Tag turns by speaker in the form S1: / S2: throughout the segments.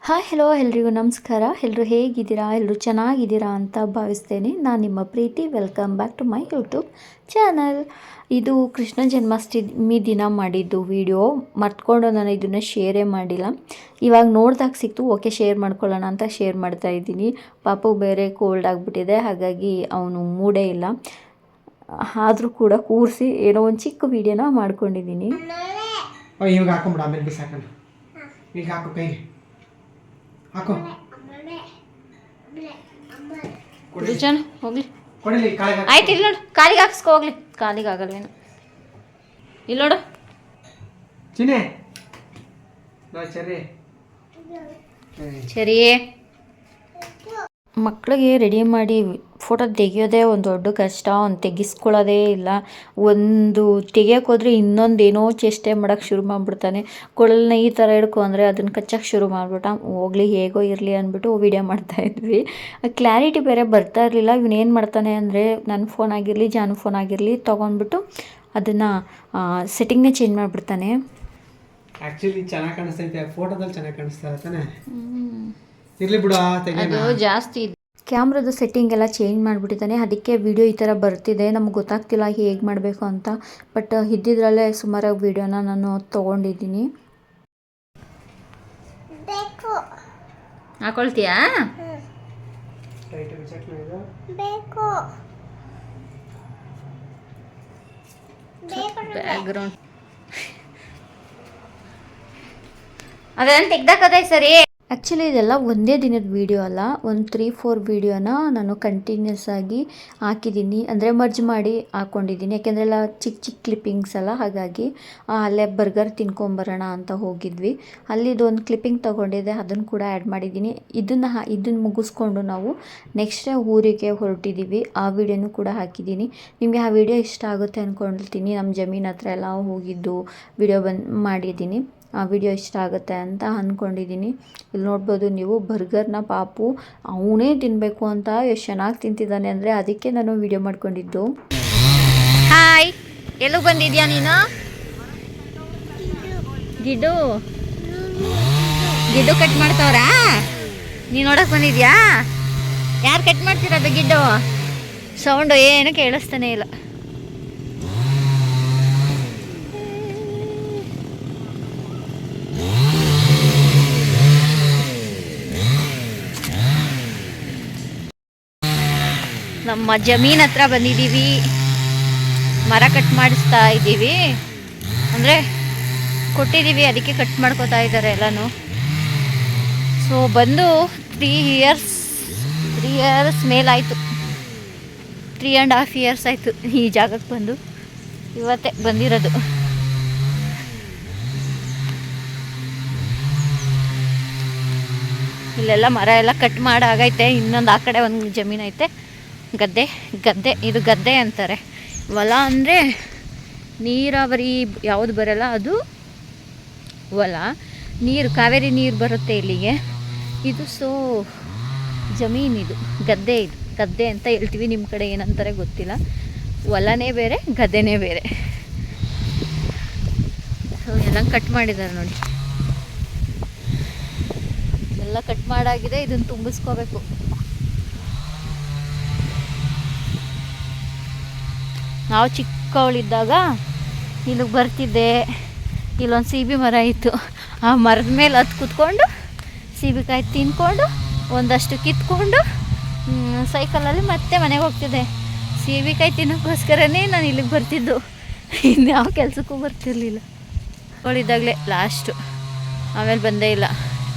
S1: Hi hello ಎಲ್ರಿಗೂ ನಮಸ್ಕಾರ. ಎಲ್ಲರೂ ಹೇಗಿದ್ದೀರಾ? ಎಲ್ಲರೂ ಚೆನ್ನಾಗಿದ್ದೀರಾ ಅಂತ ಭಾವಿಸ್ತೇನೆ. ನಾನು ನಿಮ್ಮ ಪ್ರೀತಿ. Welcome back to my YouTube channel. ಇದು ಕೃಷ್ಣ ಜನ್ಮಾಷ್ಟಮಿ ದಿನ ಮಾಡಿದ್ದು ವಿಡಿಯೋ. ಮರ್ತ್ಕೊಂಡು ನಾನು ಇದನ್ನು ಶೇರೇ ಮಾಡಿಲ್ಲ. ಇವಾಗ ನೋಡ್ದಾಗ ಸಿಕ್ತು, ಓಕೆ ಶೇರ್ ಮಾಡ್ಕೊಳ್ಳೋಣ ಅಂತ ಶೇರ್ ಮಾಡ್ತಾ ಇದ್ದೀನಿ. ಪಾಪು ಬೇರೆ ಕೋಲ್ಡ್ ಆಗಿಬಿಟ್ಟಿದೆ, ಹಾಗಾಗಿ ಅವನು ಮೂಡೇ ಇಲ್ಲ. ಆದರೂ ಕೂಡ ಕೂರಿಸಿ ಏನೋ ಒಂದು ಚಿಕ್ಕ ವಿಡಿಯೋನ ಮಾಡ್ಕೊಂಡಿದ್ದೀನಿ.
S2: ಇವಾಗ ಹಾಕೊಂಬಿಡ, ಆಮೇಲೆ ಬಿಸಾಕೋಣ. ಈಗ ಹಾಕು ಕೈಗೆ ಹಾಕು.
S1: ಹೋಗ್ಲಿ ಆಯ್ತು. ಇಲ್ಲಿ ನೋಡು, ಕಾಲಿಗೆ ಹಾಕ್ಸ್ಕೊ. ಹೋಗ್ಲಿ, ಕಾಲಿಗೆ ಆಗಲ್ವೇನು. ಇಲ್ಲಿ ನೋಡು
S2: ಚಿನ್ನೆ.
S1: ಸರಿ, ಮಕ್ಕಳಿಗೆ ರೆಡಿ ಮಾಡಿ ಫೋಟೋ ತೆಗಿಯೋದೇ ಒಂದು ದೊಡ್ಡ ಕಷ್ಟ. ಒಂದು ತೆಗಿಸ್ಕೊಳ್ಳೋದೇ ಇಲ್ಲ. ಒಂದು ತೆಗಿಯೋಕೆ ಹೋದರೆ ಇನ್ನೊಂದೇನೋ ಚೇಷ್ಟೆ ಮಾಡೋಕ್ಕೆ ಶುರು ಮಾಡಿಬಿಡ್ತಾನೆ. ಕೊಳಲನ್ನ ಈ ಥರ ಹಿಡ್ಕೊ ಅಂದರೆ ಅದನ್ನು ಕಚ್ಚೋಕ್ಕೆ ಶುರು ಮಾಡಿಬಿಟ್ಟ. ಹೋಗ್ಲಿ, ಹೇಗೋ ಇರಲಿ ಅಂದ್ಬಿಟ್ಟು ವೀಡಿಯೋ ಮಾಡ್ತಾಯಿದ್ವಿ. ಕ್ಲಾರಿಟಿ ಬೇರೆ ಬರ್ತಾ ಇರಲಿಲ್ಲ. ಇವನೇನು ಮಾಡ್ತಾನೆ ಅಂದರೆ, ನನ್ನ ಫೋನ್ ಆಗಿರಲಿ ಜಾನು ಫೋನ್ ಆಗಿರಲಿ ತೊಗೊಂಡ್ಬಿಟ್ಟು ಅದನ್ನು ಸೆಟ್ಟಿಂಗ್ನೇ ಚೇಂಜ್ ಮಾಡಿಬಿಡ್ತಾನೆ.
S2: ಆ್ಯಕ್ಚುಲಿ ಚೆನ್ನಾಗಿ ಕಾಣಿಸ್ತೈತೆ, ಫೋಟೋದಲ್ಲಿ ಚೆನ್ನಾಗಿ ಕಾಣಿಸ್ತಾ ತಾನೆ. ಇರಲಿ ಬಿಡು,
S1: ಅದು ಜಾಸ್ತಿ ಕ್ಯಾಮ್ರಾದ ಸೆಟ್ಟಿಂಗ್ ಎಲ್ಲ ಚೇಂಜ್ ಮಾಡಿಬಿಟ್ಟಿದ್ದಾನೆ. ಅದಕ್ಕೆ ವಿಡಿಯೋ ಈ ಥರ ಬರ್ತಿದೆ. ನಮ್ಗೆ ಗೊತ್ತಾಗ್ತಿಲ್ಲ ಹೇಗೆ ಮಾಡಬೇಕು ಅಂತ. ಬಟ್ ಇದ್ದಿದ್ರಲ್ಲೇ ಸುಮಾರಾಗಿ ವಿಡಿಯೋನ ನಾನು ತೊಗೊಂಡಿದ್ದೀನಿ. ಹಾಕೊಳ್ತೀಯಾ? ಬ್ಯಾಕ್ಗ್ರೌಂಡ್ ಅದನ್ನು ತೆಗ್ದಾಕದ ಸರಿ. ಆ್ಯಕ್ಚುಲಿ ಇದೆಲ್ಲ ಒಂದೇ ದಿನದ ವೀಡಿಯೋ ಅಲ್ಲ, ಒಂದು 3-4 ವೀಡಿಯೋನ ನಾನು ಕಂಟಿನ್ಯೂಸ್ ಆಗಿ ಹಾಕಿದ್ದೀನಿ. ಅಂದರೆ ಮರ್ಜ್ ಮಾಡಿ ಹಾಕ್ಕೊಂಡಿದ್ದೀನಿ. ಯಾಕೆಂದರೆ ಎಲ್ಲ ಚಿಕ್ಕ ಚಿಕ್ಕ ಕ್ಲಿಪ್ಪಿಂಗ್ಸ್ ಅಲ್ಲ, ಹಾಗಾಗಿ ಅಲ್ಲೇ ಬರ್ಗರ್ ತಿನ್ಕೊಂಬರೋಣ ಅಂತ ಹೋಗಿದ್ವಿ. ಅಲ್ಲಿದೊಂದು ಕ್ಲಿಪ್ಪಿಂಗ್ ತೊಗೊಂಡಿದ್ದೆ, ಅದನ್ನು ಕೂಡ ಆ್ಯಡ್ ಮಾಡಿದ್ದೀನಿ. ಇದನ್ನು ಮುಗಿಸ್ಕೊಂಡು ನಾವು ನೆಕ್ಸ್ಟ್ ಡೇ ಊರಿಗೆ ಹೊರಟಿದ್ದೀವಿ. ಆ ವಿಡಿಯೋನೂ ಕೂಡ ಹಾಕಿದ್ದೀನಿ. ನಿಮಗೆ ಆ ವಿಡಿಯೋ ಇಷ್ಟ ಆಗುತ್ತೆ ಅಂದ್ಕೊಳ್ತೀನಿ. ನಮ್ಮ ಜಮೀನ್ ಹತ್ರ ಎಲ್ಲ ಹೋಗಿದ್ದು ವಿಡಿಯೋ ಮಾಡಿದ್ದೀನಿ. ಆ ವಿಡಿಯೋ ಇಷ್ಟ ಆಗುತ್ತೆ ಅಂತ ಅಂದ್ಕೊಂಡಿದ್ದೀನಿ. ಇಲ್ಲಿ ನೋಡ್ಬೋದು ನೀವು, ಬರ್ಗರ್ನ ಪಾಪು ಅವನೇ ತಿನ್ನಬೇಕು ಅಂತ ಎಷ್ಟು ಚೆನ್ನಾಗಿ ತಿಂತಿದ್ದಾನೆ ಅಂದರೆ ಅದಕ್ಕೆ ನಾನು ವಿಡಿಯೋ ಮಾಡ್ಕೊಂಡಿದ್ದು. ಹಾಯ್, ಎಲ್ಲೂ ಬಂದಿದ್ಯಾ ನೀನು? ಗಿಡ್ಡು ಕಟ್ ಮಾಡ್ತವ್ರಾ? ನೀನು ನೋಡಕ್ಕೆ ಬಂದಿದ್ಯಾ? ಯಾರು ಕಟ್ ಮಾಡ್ತಿರೋದು ಗಿಡ್ಡು? ಸೌಂಡು ಏನು ಕೇಳಿಸ್ತಾನೆ ಇಲ್ಲ. ನಮ್ಮ ಜಮೀನ್ ಹತ್ರ ಬಂದಿದ್ದೀವಿ. ಮರ ಕಟ್ ಮಾಡಿಸ್ತಾ ಇದ್ದೀವಿ, ಅಂದರೆ ಕೊಟ್ಟಿದ್ದೀವಿ, ಅದಕ್ಕೆ ಕಟ್ ಮಾಡ್ಕೋತಾ ಇದ್ದಾರೆ ಎಲ್ಲನೂ. ಸೊ ಬಂದು 3 ಇಯರ್ಸ್ ಮೇಲಾಯಿತು. 3.5 ಇಯರ್ಸ್ ಆಯಿತು ಈ ಜಾಗಕ್ಕೆ ಬಂದು. ಇವತ್ತೇ ಬಂದಿರೋದು. ಇಲ್ಲೆಲ್ಲ ಮರ ಎಲ್ಲ ಕಟ್ ಮಾಡಾಗೈತೆ. ಇನ್ನೊಂದು ಆ ಕಡೆ ಒಂದು ಜಮೀನು ಐತೆ, ಗದ್ದೆ. ಇದು ಗದ್ದೆ ಅಂತಾರೆ. ಹೊಲ ಅಂದರೆ ನೀರಾವರಿ ಯಾವುದು ಬರಲ್ಲ, ಅದು ಹೊಲ. ನೀರು ಕಾವೇರಿ ನೀರು ಬರುತ್ತೆ ಇಲ್ಲಿಗೆ. ಇದು ಜಮೀನಿದು ಗದ್ದೆ. ಇದು ಗದ್ದೆ ಅಂತ ಹೇಳ್ತೀವಿ, ನಿಮ್ಮ ಕಡೆ ಏನಂತಾರೆ ಗೊತ್ತಿಲ್ಲ. ಹೊಲನೇ ಬೇರೆ, ಗದ್ದೆನೇ ಬೇರೆ. ಸೊ ಎಲ್ಲ ಕಟ್ ಮಾಡಿದ್ದಾರೆ ನೋಡಿ, ಎಲ್ಲ ಕಟ್ ಮಾಡಾಗಿದೆ. ಇದನ್ನು ತುಂಬಿಸ್ಕೋಬೇಕು. ನಾವು ಚಿಕ್ಕವಳಿದ್ದಾಗ ಇಲ್ಲಿಗೆ ಬರ್ತಿದ್ದೆ. ಇಲ್ಲೊಂದು ಸೀಬೆ ಮರ ಇತ್ತು. ಆ ಮರದ ಮೇಲೆ ಹತ್ತು ಕೂತ್ಕೊಂಡು ಸೀಬೆಕಾಯಿ ತಿನ್ಕೊಂಡು ಒಂದಷ್ಟು ಕಿತ್ಕೊಂಡು ಸೈಕಲಲ್ಲಿ ಮತ್ತೆ ಮನೆಗೆ ಹೋಗ್ತಿದ್ದೆ. ಸೀಬೆಕಾಯಿ ತಿನ್ನೋಕ್ಕೋಸ್ಕರನೇ ನಾನು ಇಲ್ಲಿಗೆ ಬರ್ತಿದ್ದು. ಇನ್ಯಾವ ಕೆಲಸಕ್ಕೂ ಬರ್ತಿರ್ಲಿಲ್ಲ. ಅವಳಿದ್ದಾಗಲೇ ಲಾಸ್ಟು, ಆಮೇಲೆ ಬಂದೇ ಇಲ್ಲ.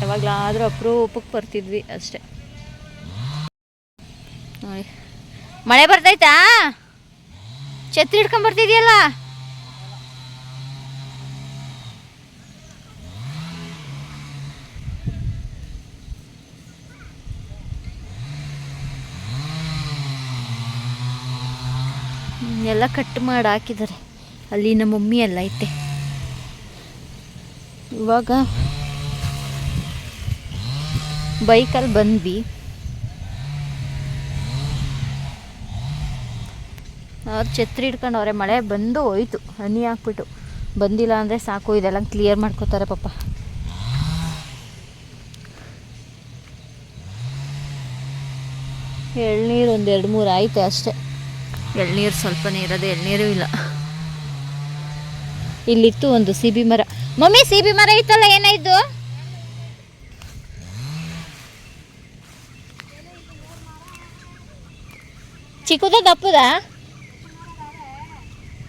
S1: ಯಾವಾಗಲಾದರೂ ಅಪರೂಪಕ್ಕೆ ಬರ್ತಿದ್ವಿ ಅಷ್ಟೆ. ನೋಡಿ, ಮಳೆ ಬರ್ತೈತಾ? ಛತ್ರಿ ಹಿಡ್ಕೊಂಬರ್ತಿದ್ಯಲ್ಲ. ಎಲ್ಲ ಕಟ್ ಮಾಡಿ ಹಾಕಿದ್ದಾರೆ. ಅಲ್ಲಿ ನಮ್ಮ ಮಮ್ಮಿ ಎಲ್ಲ ಐತೆ. ಇವಾಗ ಬೈಕಲ್ಲಿ ಬಂದ್ವಿ. ಅವ್ರು ಛತ್ರಿ ಹಿಡ್ಕೊಂಡು ಅವರೇ. ಮಳೆ ಬಂದು ಹೋಯ್ತು, ಹನಿ ಹಾಕ್ಬಿಟ್ಟು. ಬಂದಿಲ್ಲ ಅಂದರೆ ಸಾಕು, ಇದೆಲ್ಲ ಕ್ಲಿಯರ್ ಮಾಡ್ಕೋತಾರೆ ಪಾಪ. ಎಳ್ನೀರು ಒಂದು 2-3 ಆಯ್ತು ಅಷ್ಟೇ. ಎಳ್ನೀರು ಸ್ವಲ್ಪನೇ ಇರೋದು, ಎಳ್ನೀರು ಇಲ್ಲ. ಇಲ್ಲಿತ್ತು ಒಂದು ಸಿಬಿ ಮರ. ಮಮ್ಮಿ ಸಿಬಿ ಮರ ಇತ್ತಲ್ಲ, ಏನಾಯ್ತು? ಚಿಕ್ಕದ ದಪ್ಪದ?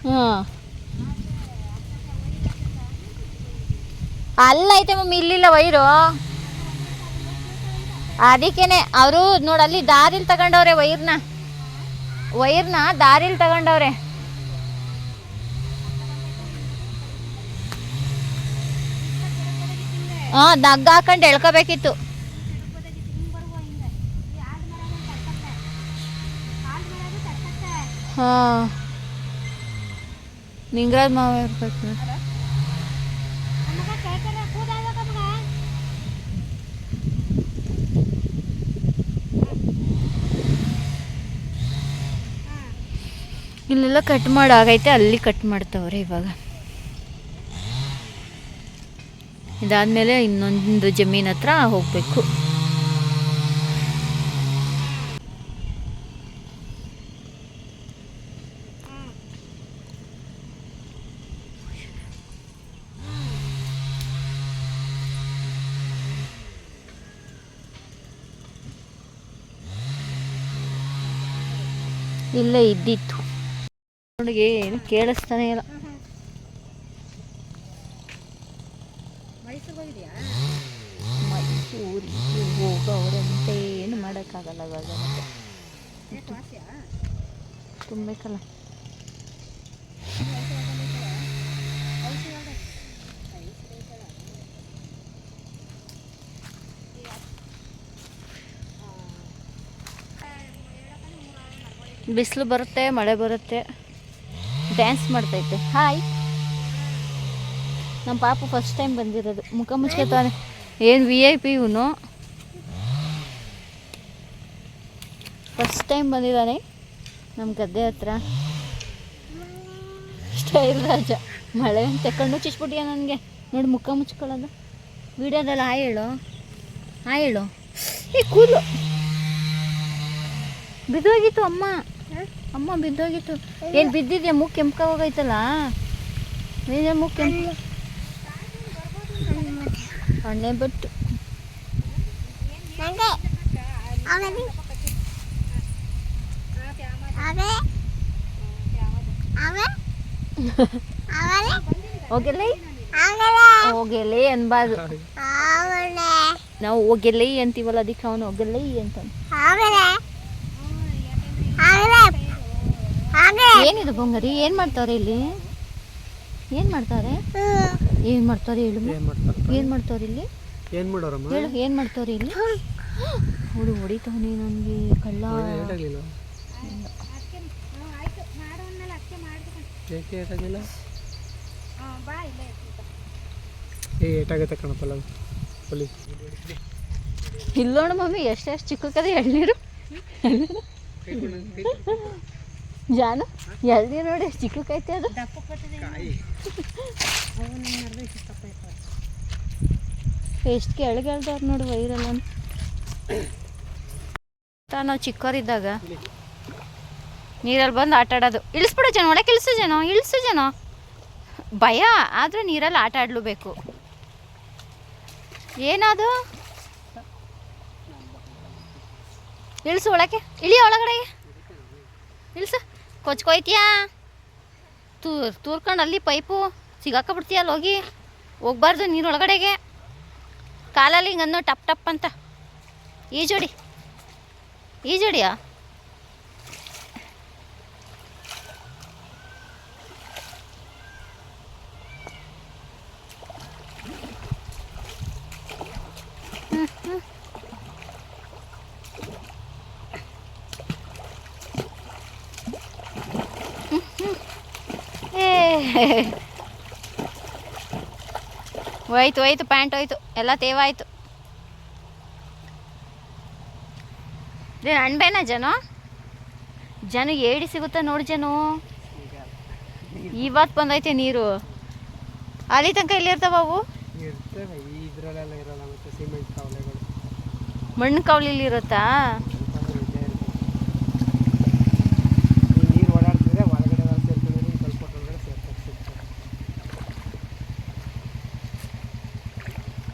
S1: ಹಾಂ, ಅಲ್ಲ ಐತೆ ಮಮ್ಮಿ, ಇಲ್ಲಿಲ್ಲ ವೈರು. ಅದಕ್ಕೇನೆ ಅವರು ನೋಡಲ್ಲಿ ದಾರಿಲಿ ತಗೊಂಡವ್ರೆ ವೈರ್ನ ದಾರಿಲಿ ತಗೊಂಡವ್ರೆ. ಹಾಂ, ದಗ್ಗ ಹಾಕೊಂಡು ಎಳ್ಕೋಬೇಕಿತ್ತು. ಹಾಂ, ನಿಂಗರಾಜ್ ಮಾವ ಇರ್ಬೇಕು. ಇಲ್ಲೆಲ್ಲ ಕಟ್ ಮಾಡಾಗೈತೆ, ಅಲ್ಲಿ ಕಟ್ ಮಾಡ್ತವ್ರೆ ಇವಾಗ. ಇದಾದಮೇಲೆ ಇನ್ನೊಂದು ಜಮೀನ್ ಹತ್ರ ಹೋಗಬೇಕು. ಇಲ್ಲೇ ಇದ್ದಿತ್ತು ನೋಡಿಗೆ, ಏನು ಕೇಳಿಸ್ತಾನೆ ಇಲ್ಲ. ಮೈಸೂರಿಗೆ ಹೋಗೋರಂತೆ, ಏನು ಮಾಡೋಕ್ಕಾಗಲ್ಲ ಇವಾಗ. ಮತ್ತೆ ತುಂಬಬೇಕಲ್ಲ. ಬಿಸಿಲು ಬರುತ್ತೆ, ಮಳೆ ಬರುತ್ತೆ, ಡ್ಯಾನ್ಸ್ ಮಾಡ್ತೈತೆ. ಹಾಯ್, ನಮ್ಮ ಪಾಪು ಫಸ್ಟ್ ಟೈಮ್ ಬಂದಿರೋದು. ಮುಖ ಮುಚ್ಕೊತಾನೆ, ಏನು VIP ಇವನು. ಫಸ್ಟ್ ಟೈಮ್ ಬಂದಿದ್ದಾನೆ ನಮ್ಮ ಗದ್ದೆ ಹತ್ರ. ಸ್ಟೈಲ್ ರಾಜ. ಮಳೆ ಅಂತ ಕಣ್ಣು ಚಿಚ್ಬಿಟ್ಟಿಯ ನನಗೆ. ನೋಡಿ ಮುಖ ಮುಚ್ಕೊಳ್ಳೋದು ವಿಡಿಯೋದಲ್ಲಿ. ಹಾಯ್ ಹೇಳು, ಹಾಯ್ ಹೇಳು. ಈ ಕೂದಲು ಬಿದ್ದೋಗಿತ್ತು ಅಮ್ಮ ಬಿದ್ದೋಗಿತ್ತು. ಏನು ಬಿದ್ದಿದ್ಯಾ? ಮೂಗು ಕೆಂಪ್ಕ ಹೋಗೈತಲ್ಲ. ಮೂಗು ಕೆಂಪು ಅಣ್ಣೆ ಬಟ್ಟು. ಹೋಗೆಲೆ ಅನ್ಬಾರ್ದು ನಾವು. ಹೋಗೆಲೆ ಅಂತೀವಲ್ಲ, ಅದಕ್ಕೆ ಅವನು ಹೋಗೆಲೆ ಅಂತ. ಏನಿದು ಬೊಂಗರಿ? ಏನು ಮಾಡ್ತಾವ್ರೆ ಇಲ್ಲಿ? ಏನು ಮಾಡ್ತಾರೆ ಹೇಳು. ಏನು ಮಾಡ್ತಾವ್ರೆ ಇಲ್ಲಿ? ಹೇಳು, ಏನು ಮಾಡ್ತಾವ್ರೆ ಇಲ್ಲಿ? ಹುಡು ಹೊಡಿತಾವನಿ ನನಗೆ ಕಳ್ಳ. ಇಲ್ಲೋಣ ಮಮ್ಮಿ, ಎಷ್ಟೆಷ್ಟು ಚಿಕ್ಕಕ್ಕದ ಎಳ್ನೀರು. ಜಾನು, ಎಳ್ನೀರು ನೋಡಿ ಎಷ್ಟು ಚಿಕ್ಕಕ್ಕೈತೆ ಅದು. ಎಷ್ಟು ಕೆಳಗೆಳ್ದವ್ರು ನೋಡು ವೈರಲ್ಲ. ನಾವು ಚಿಕ್ಕವರಿದ್ದಾಗ ನೀರಲ್ಲಿ ಬಂದು ಆಟ ಆಡೋದು. ಇಳಿಸ್ಬಿಡು ಜನ, ಒಳಗೆ ಇಳಿಸು ಜನ. ಭಯ ಆದರೆ ನೀರಲ್ಲಿ ಆಟ ಆಡಲೇಬೇಕು. ಏನದು? ಇಳಿಸು ಒಳಗೆ, ಒಳಗಡೆ ಇಳಿಸು. ಕೊಚ್ಕೊಯ್ತೀಯಾ? ತೂರ್ಕೊಂಡು ಅಲ್ಲಿ ಪೈಪು ಸಿಗಾಕಬಿಡ್ತೀಯಲ್ಲ. ಹೋಗ್ಬಾರ್ದು ನೀರೊಳಗಡೆಗೆ. ಕಾಲಲ್ಲಿ ಹಿಂಗನ್ನೋ ಟಪ್ ಟಪ್ ಅಂತ. ಈಜೋಡಿಯಾ? ಹೋಯ್ತು ಪ್ಯಾಂಟ್ ಹೋಯ್ತು, ಎಲ್ಲ ತೇವಾಯ್ತು. ಇದೇನು ಅಣ್ಬೇನ ಜನ ಏಡಿ ಸಿಗುತ್ತಾ ನೋಡಿ ಜನ. ಇವತ್ತು ಬಂದೈತೆ ನೀರು. ಅಲ್ಲಿ ತನಕ ಎಲ್ಲಿರ್ತಾವ ಅವು? ಮಣ್ಣು ಕವಲಿಲಿ ಇರುತ್ತಾ?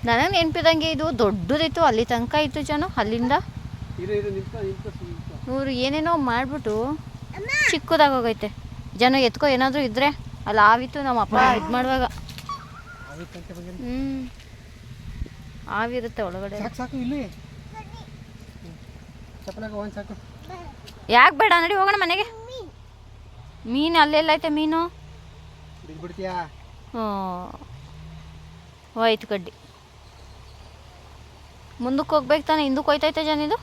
S1: ನನಗೆ ನೆನಪಿದಂಗೆ ಇದು ದೊಡ್ಡದಿತ್ತು, ಅಲ್ಲಿ ತನಕ ಇತ್ತು ಜನ. ಅಲ್ಲಿಂದ ಇವರು ಏನೇನೋ ಮಾಡಿಬಿಟ್ಟು ಚಿಕ್ಕದಾಗೋಗೈತೆ. ಜನ ಎತ್ಕೊ ಏನಾದರೂ ಇದ್ದರೆ ಅಲ್ಲಿ ಆವಿತ್ತು ನಮ್ಮ ಅಪ್ಪ ಇದು ಮಾಡುವಾಗ. ಆವಿರುತ್ತೆ ಒಳಗಡೆ. ಯಾಕೆ ಬೇಡ ನಡಿ ಹೋಗೋಣ ಮನೆಗೆ. ಮೀನು ಅಲ್ಲೆಲ್ಲ ಐತೆ ಮೀನು. ಹೋಯ್ತು ಕಡ್ಡಿ. ಮುಂದಕ್ಕೆ ಹೋಗ್ಬೇಕು ತಾನೆ, ಹಿಂದಕ್ಕೆ ಹೋಯ್ತೈತೆ ಜನ. ಇದು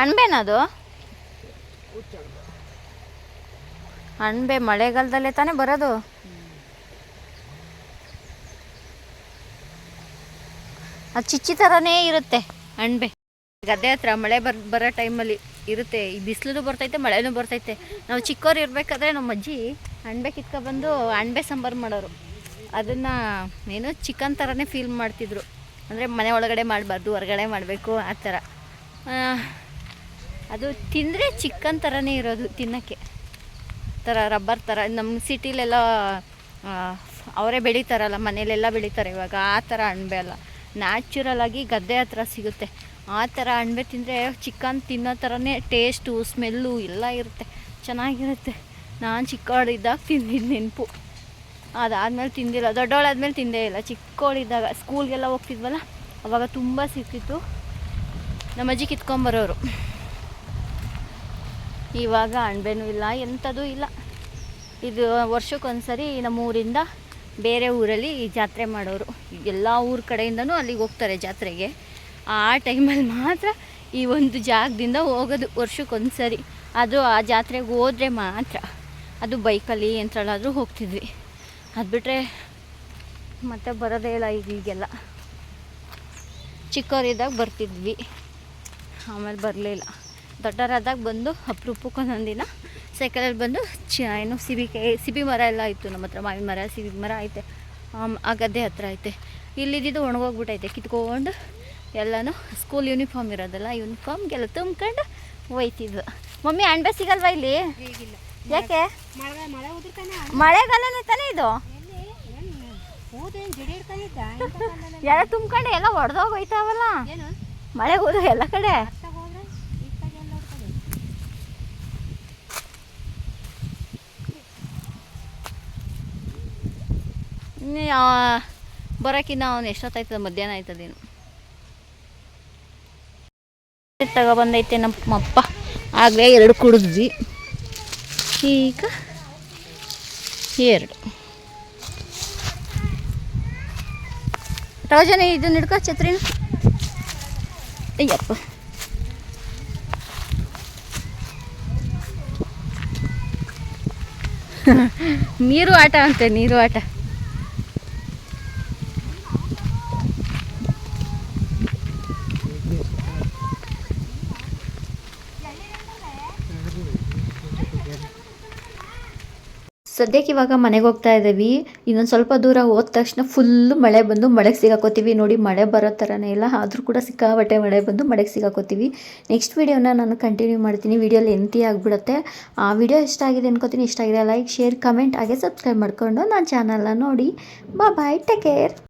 S1: ಅಣಬೆನದು? ಅಣಬೆ ಮಳೆಗಾಲದಲ್ಲೇ ತಾನೇ ಬರೋದು. ಅದು ಚಿಚ್ಚಿ ಥರನೇ ಇರುತ್ತೆ ಅಣಬೆ. ಗದ್ದೆ ಹತ್ರ ಮಳೆ ಬರೋ ಟೈಮಲ್ಲಿ ಇರುತ್ತೆ. ಈ ಬಿಸಿಲು ಬರ್ತೈತೆ, ಮಳೆನೂ ಬರ್ತೈತೆ. ನಾವು ಚಿಕ್ಕವ್ರು ಇರಬೇಕಾದ್ರೆ ನಮ್ಮ ಅಜ್ಜಿ ಅಣಬೆ ಕಿತ್ಕೊಬಂದು ಅಣಬೆ ಸಾಂಬಾರು ಮಾಡೋರು. ಅದನ್ನು ಏನು ಚಿಕನ್ ಥರನೇ ಫೀಲ್ ಮಾಡ್ತಿದ್ರು. ಅಂದರೆ ಮನೆ ಒಳಗಡೆ ಮಾಡಬಾರ್ದು, ಹೊರಗಡೆ ಮಾಡಬೇಕು ಆ ಥರ. ಅದು ತಿಂದರೆ ಚಿಕನ್ ಥರನೇ ಇರೋದು ತಿನ್ನೋಕ್ಕೆ. ಥರ ರಬ್ಬರ್ ಥರ. ನಮ್ಮ ಸಿಟಿಲೆಲ್ಲ ಅವರೇ ಬೆಳೀತಾರಲ್ಲ, ಮನೇಲೆಲ್ಲ ಬೆಳೀತಾರೆ ಇವಾಗ. ಆ ಥರ ಅಣಬೆ ಅಲ್ಲ, ನ್ಯಾಚುರಲಾಗಿ ಗದ್ದೆ ಹತ್ರ ಸಿಗುತ್ತೆ. ಆ ಥರ ಅಣಬೆ ತಿಂದರೆ ಚಿಕನ್ ತಿನ್ನೋ ಥರನೇ ಟೇಸ್ಟು, ಸ್ಮೆಲ್ಲು ಎಲ್ಲ ಇರುತ್ತೆ, ಚೆನ್ನಾಗಿರುತ್ತೆ. ನಾನು ಚಿಕ್ಕವಳಿದ್ದಾಗ ತಿಂದಿದ್ದು ನೆನಪು. ಅದಾದಮೇಲೆ ತಿಂದಿಲ್ಲ, ದೊಡ್ಡವಳಾದ್ಮೇಲೆ ತಿಂದೇ ಇಲ್ಲ. ಚಿಕ್ಕವಳಿದ್ದಾಗ ಸ್ಕೂಲ್ಗೆಲ್ಲ ಹೋಗ್ತಿದ್ವಲ್ಲ, ಅವಾಗ ತುಂಬ ಸಿಕ್ತಿತ್ತು. ನಮ್ಮ ಅಜ್ಜಿ ಕಿತ್ಕೊಂಬರೋರು. ಇವಾಗ ಅಣಬೆನೂ ಇಲ್ಲ, ಎಂಥದೂ ಇಲ್ಲ. ಇದು ವರ್ಷಕ್ಕೊಂದ್ಸರಿ ನಮ್ಮ ಊರಿಂದ ಬೇರೆ ಊರಲ್ಲಿ ಜಾತ್ರೆ ಮಾಡೋರು. ಎಲ್ಲ ಊರ ಕಡೆಯಿಂದನೂ ಅಲ್ಲಿಗೆ ಹೋಗ್ತಾರೆ ಜಾತ್ರೆಗೆ. ಆ ಟೈಮಲ್ಲಿ ಮಾತ್ರ ಈ ಒಂದು ಜಾಗದಿಂದ ಹೋಗೋದು ವರ್ಷಕ್ಕೊಂದ್ಸರಿ. ಅದು ಆ ಜಾತ್ರೆಗೆ ಹೋದರೆ ಮಾತ್ರ. ಅದು ಬೈಕಲ್ಲಿ ಎಂಥಲ್ಲಾದರೂ ಹೋಗ್ತಿದ್ವಿ. ಅದು ಬಿಟ್ಟರೆ ಮತ್ತೆ ಬರೋದೇ ಇಲ್ಲ ಈಗೆಲ್ಲ. ಚಿಕ್ಕವರಿದ್ದಾಗ ಬರ್ತಿದ್ವಿ, ಆಮೇಲೆ ಬರಲಿಲ್ಲ. ದೊಡ್ಡವರಾದಾಗ ಬಂದು ಅಪರೂಪಕ್ಕೊಂದೊಂದಿನ ಸೈಕಲಲ್ಲಿ ಬಂದು ಏನು ಸಿಬಿ ಮರ ಎಲ್ಲ ಇತ್ತು ನಮ್ಮ ಹತ್ರ. ಮಾವಿನ ಮರ, ಸಿಬಿ ಮರ ಐತೆ. ಆ ಗದ್ದೆ ಹತ್ರ ಐತೆ. ಇಲ್ಲಿದ್ದು ಒಣಗೋಗ್ಬಿಟ್ಟೈತೆ. ಕಿತ್ಕೊಂಡು ಎಲ್ಲನೂ ಸ್ಕೂಲ್ ಯೂನಿಫಾರ್ಮ್ ಇರೋದಲ್ಲ, ಯೂನಿಫಾರ್ಮ್ಗೆಲ್ಲ ತುಂಬ್ಕೊಂಡು ಒಯ್ತಿದ್ವು. ಮಮ್ಮಿ ಅಣಬೆ ಸಿಗಲ್ವಾ ಇಲ್ಲಿ? ಯಾಕೆ? ಮಳೆಗಾಲನೇ ತಾನೇ ಇದು. ಎಲ್ಲ ತುಂಬ್ಕೊಂಡು ಎಲ್ಲ ಹೊಡೆದೋಗೋಯ್ತಾವಲ್ಲ, ಮಳೆ ಹೋದ ಎಲ್ಲ ಕಡೆ. ಬರೋಕ್ಕಿನ್ನ ಅವನು ಎಷ್ಟೊತ್ತಾಯ್ತದ? ಮಧ್ಯಾಹ್ನ ಆಯ್ತದೇನು. ತಗೊಬಂದೈತೆ ನಮ್ಮಪ್ಪ. ಆಗಲೇ 2 ಕುಡಿದ್ವಿ, ಈಗ 2. ಟೋಜನ ಇದನ್ನ ಹಿಡ್ಕೊ, ಛತ್ರಿನ. ಅಯ್ಯಪ್ಪ, ನೀರು ಆಟ ಅಂತೆ, ನೀರು ಆಟ. ಸದ್ಯಕ್ಕೆ ಇವಾಗ ಮನೆಗೆ ಹೋಗ್ತಾ ಇದ್ದೀವಿ. ಇನ್ನೊಂದು ಸ್ವಲ್ಪ ದೂರ ಹೋದ ತಕ್ಷಣ ಫುಲ್ಲು ಮಳೆ ಬಂದು ಮಳೆಗೆ ಸಿಗಾಕೋತೀವಿ. ನೋಡಿ, ಮಳೆ ಬರೋ ಥರನೇ ಇಲ್ಲ, ಆದರೂ ಕೂಡ ಸಿಕ್ಕಾಬಟ್ಟೆ ಮಳೆ ಬಂದು ಮಳೆಗೆ ಸಿಗಾಕೋತೀವಿ. ನೆಕ್ಸ್ಟ್ ವೀಡಿಯೋನ ನಾನು ಕಂಟಿನ್ಯೂ ಮಾಡ್ತೀನಿ. ವೀಡಿಯೋ ಲೆಂತಿ ಆಗಿಬಿಡುತ್ತೆ. ಆ ವಿಡಿಯೋ ಇಷ್ಟ ಆಗಿದೆ ಅನ್ಕೋತೀನಿ. ಇಷ್ಟ ಆಗಿದೆ ಲೈಕ್, ಶೇರ್, ಕಮೆಂಟ್ ಹಾಗೆ ಸಬ್ಸ್ಕ್ರೈಬ್ ಮಾಡಿಕೊಂಡು ನನ್ನ ಚಾನಲ್ನ ನೋಡಿ. ಬಾಯ್, ಟೇಕ್ ಕೇರ್.